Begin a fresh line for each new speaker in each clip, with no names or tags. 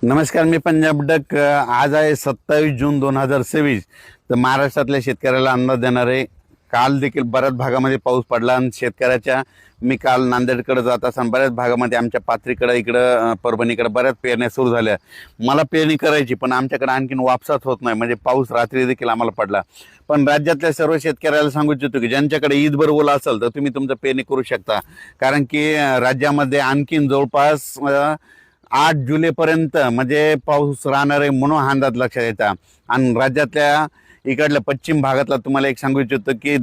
नमस्कार, मी पंजाब डक. आज आहे 27 जून 2023. तर महाराष्ट्रातल्या शेतकऱ्याला अंदाज देणार आहे. काल देखील बऱ्याच भागामध्ये पाऊस पडला आणि शेतकऱ्याच्या मी काल नांदेडकडे जात असताना बऱ्याच भागामध्ये आमच्या पाथरीकडे इकडं परभणीकडे बऱ्याच पेरण्या सुरू झाल्या. मला पेरणी करायची, पण आमच्याकडे आणखीन वापसाच होत नाही. म्हणजे पाऊस रात्री देखील आम्हाला पडला. पण राज्यातल्या सर्व शेतकऱ्याला सांगू इच्छितो की ज्यांच्याकडे ईदभर ओला असेल तर तुम्ही तुमचं पेरणी करू शकता. कारण की राज्यामध्ये आणखीन जवळपास 8 जुलैपर्यंत म्हणजे पाऊस राहणार आहे म्हणून हा अंदाज लक्षात येतात. आणि राज्यातल्या इकडल्या पश्चिम भागातला तुम्हाला एक सांगू इच्छितो की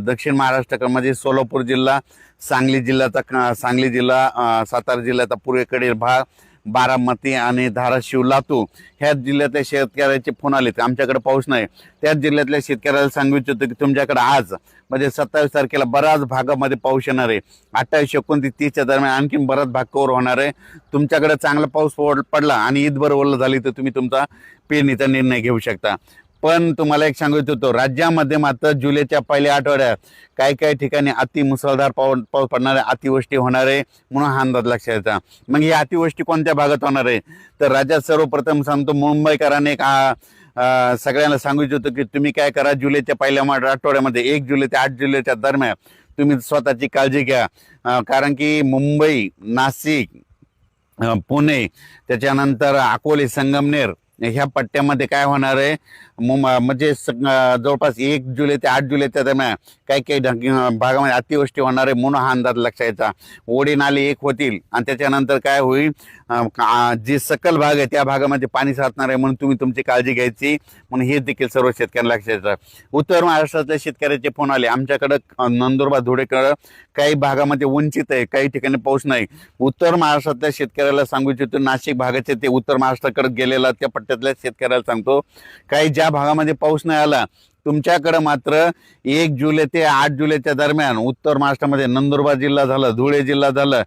दक्षिण महाराष्ट्रामध्ये सोलापूर जिल्हा, सांगली जिल्हा, सातारा जिल्ह्याचा पूर्वेकडील भाग, बारामती आणि धाराशिव, लातूर ह्या जिल्ह्यातल्या शेतकऱ्याचे फोन आले तर आमच्याकडे पाऊस नाही. त्याच जिल्ह्यातल्या शेतकऱ्याला सांगू इच्छितो की तुमच्याकडे आज म्हणजे 27 तारखेला बऱ्याच भागामध्ये पाऊस येणार आहे. 28, 29, 30च्या दरम्यान आणखीन बराच भाग कव्हर होणार आहे. तुमच्याकडे चांगला पाऊस पडला आणि ईदभर ओलं झाली तर तुम्ही तुमचा पेरणीचा निर्णय घेऊ शकता. पण तुम्हाला एक सांगू इच्छितो, राज्यामध्ये मात्र जुलैच्या पहिल्या आठवड्यात काही ठिकाणी अति मुसळधार पाऊस पडणार आहे, अतिवृष्टी होणार आहे म्हणून हा अंदाज लक्षात येतात. मग ही अतिवृष्टी कोणत्या भागात होणार आहे तर राज्यात सर्वप्रथम सांगतो मुंबईकरांनी सगळ्यांना सांगू इच्छितो की तुम्ही काय करा, जुलैच्या पहिल्या आठवड्यामध्ये 1 जुलै ते 8 जुलैच्या दरम्यान तुम्ही स्वतःची काळजी घ्या. कारण की मुंबई, नाशिक, पुणे, त्याच्यानंतर अकोले, संगमनेर ह्या पट्ट्यामध्ये काय होणार आहे म्हणजे जवळपास 1 जुलै ते 8 जुलैच्या दरम्यान काही भागामध्ये अतिवृष्टी होणार आहे म्हणून हा अंदाज लक्षात यायचा. ओढे नाले एक होतील आणि त्याच्यानंतर काय होईल, जे सकल भाग आहे त्या भागामध्ये पाणी साचणार आहे म्हणून तुम्ही तुमची काळजी घ्यायची म्हणून हे देखील सर्व शेतकऱ्यांना लक्षात येतं. उत्तर महाराष्ट्रातल्या शेतकऱ्याचे फोन आले. आमच्याकडं नंदुरबार, धुळेकडं काही भागामध्ये वंचित आहे, काही ठिकाणी पाऊस नाही. उत्तर महाराष्ट्रातल्या शेतकऱ्याला सांगू इच्छितो, नाशिक भागाचे ते उत्तर महाराष्ट्राकडे गेलेला त्या पट्ट्यातल्या शेतकऱ्याला सांगतो, काही ज्या भागामध्ये पाऊस नाही आला तुमच्याकडे मात्र 1 जुलै ते 8 जुलैच्या दरम्यान उत्तर महाराष्ट्रामध्ये नंदुरबार जिल्हा झालं, धुळे जिल्हा झालं,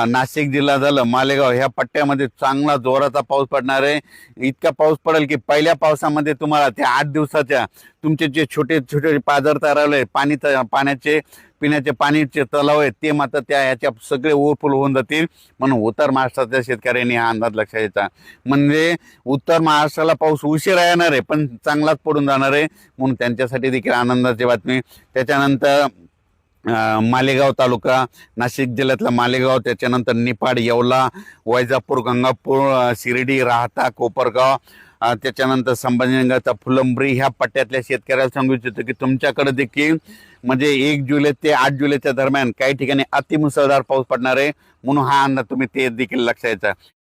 नाशिक जिल्हा झालं, मालेगाव ह्या पट्ट्यामध्ये चांगला जोराचा पाऊस पडणार आहे. इतका पाऊस पडेल की पहिल्या पावसामध्ये तुम्हाला त्या 8 दिवसाच्या तुमचे जे छोटे छोटे पाझर तयार झाले, पाण्याचे पिण्याचे पाणीचे तलाव आहेत ते मात्र ह्याच्या सगळे ओव्हरफ्लो होऊन जातील. म्हणून उत्तर महाराष्ट्रातल्या शेतकऱ्यांनी हा अंदाज लक्षात घ्यायचा. म्हणजे उत्तर महाराष्ट्राला पाऊस उशिरा येणार आहे पण चांगलाच पडून जाणार आहे म्हणून त्यांच्यासाठी देखील आनंदाची बातमी. त्याच्यानंतर मालेगाव तालुका, नाशिक जिल्ह्यातला मालेगाव, त्याच्यानंतर निफाड, येवला, वैजापूर, गंगापूर, शिर्डी, राहता, कोपरगाव, त्याच्यानंतर संभाजीनगरचा फुलंब्री ह्या पट्ट्यातल्या शेतकऱ्याला सांगू इच्छितो की तुमच्याकडे देखील म्हणजे 1 जुलै ते 8 जुलैच्या दरम्यान काही ठिकाणी अतिमुसळधार पाऊस पडणार आहे म्हणून हा अंदाज तुम्ही ते देखील लक्षात घ्यायचा.